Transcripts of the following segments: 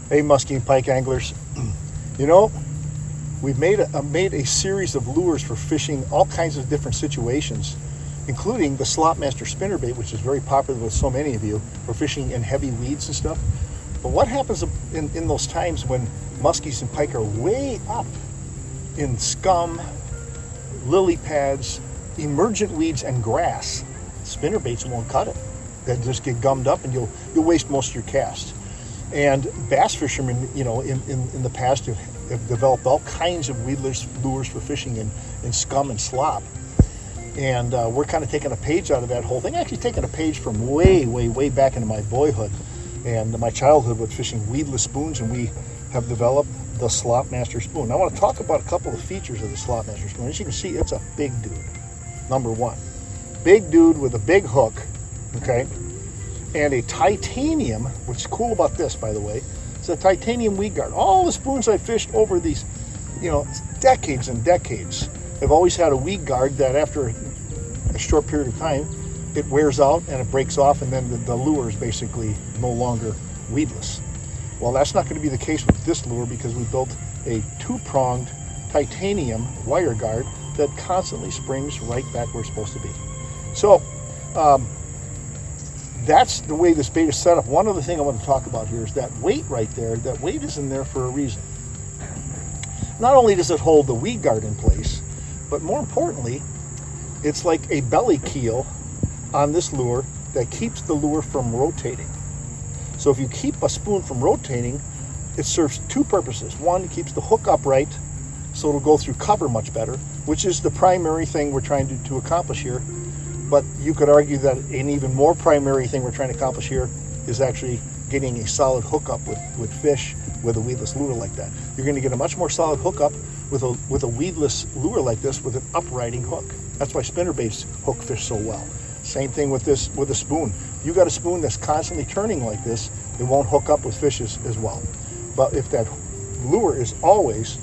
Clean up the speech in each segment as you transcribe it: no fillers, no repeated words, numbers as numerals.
Hey, musky and pike anglers. You know, we've made a series of lures for fishing all kinds of different situations, including the Slopmaster spinnerbait, which is very popular with so many of you for fishing in heavy weeds and stuff. But what happens in those times when muskies and pike are way up in scum, lily pads, emergent weeds, and grass? Spinnerbaits won't cut it. They just get gummed up, and you'll waste most of your cast. And bass fishermen, you know, in the past have developed all kinds of weedless lures for fishing in scum and slop. And we're kind of taking a page out of that whole thing. Actually taking a page from way, way, way back into my boyhood and my childhood with fishing weedless spoons, and we have developed the Slopmaster Spoon. I want to talk about a couple of features of the Slopmaster Spoon. As you can see, it's a big dude, number one. Big dude with a big hook, okay? And a titanium, which is cool about this, by the way, it's a titanium weed guard. All the spoons I fished over these, you know, decades and decades have always had a weed guard that after a short period of time, it wears out and it breaks off, and then the lure is basically no longer weedless. Well, that's not going to be the case with this lure, because we built a two-pronged titanium wire guard that constantly springs right back where it's supposed to be. So, that's the way this bait is set up. One other thing I want to talk about here is that weight right there. That weight is in there for a reason. Not only does it hold the weed guard in place, but more importantly, it's like a belly keel on this lure that keeps the lure from rotating. So if you keep a spoon from rotating, it serves two purposes. One, it keeps the hook upright, so it'll go through cover much better, which is the primary thing we're trying to accomplish here. But you could argue that an even more primary thing we're trying to accomplish here is actually getting a solid hookup with fish with a weedless lure like that. You're going to get a much more solid hookup with a weedless lure like this with an uprighting hook. That's why spinnerbaits hook fish so well. Same thing with a spoon. You got a spoon that's constantly turning like this, it won't hook up with fish as well. But if that lure is always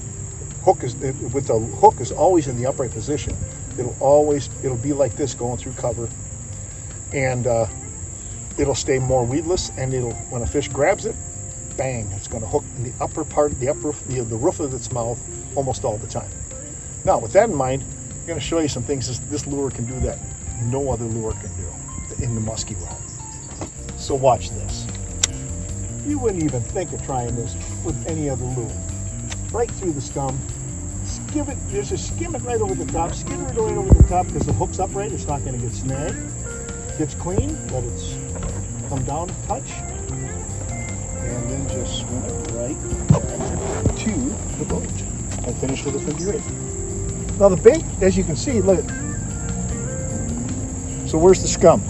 with the hook is always in the upright position, it'll be like this going through cover, and it'll stay more weedless, and when a fish grabs it, bang, it's going to hook in the upper part, the roof of its mouth almost all the time. Now, with that in mind, I'm going to show you some things this lure can do that no other lure can do in the musky realm. So watch this. You wouldn't even think of trying this with any other lure. Right through the scum. Skim it, just skim it right over the top. Skim it right over the top, because the hook's upright, it's not going to get snagged. Gets clean, let it come down a touch, and then just swim it right to the boat and finish with a figure eight. Now the bait, as you can see, look. So where's the scum?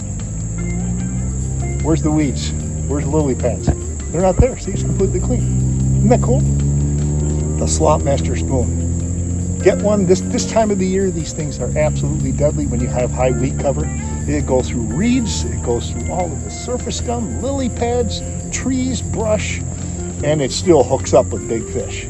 Where's the weeds? Where's the lily pads? They're not there. See, it's completely clean. Isn't that cool? The Slopmaster Spoon. Get one this time of the year. These things are absolutely deadly when you have high weed cover. It goes through reeds, it goes through all of the surface scum, lily pads, trees, brush, and it still hooks up with big fish.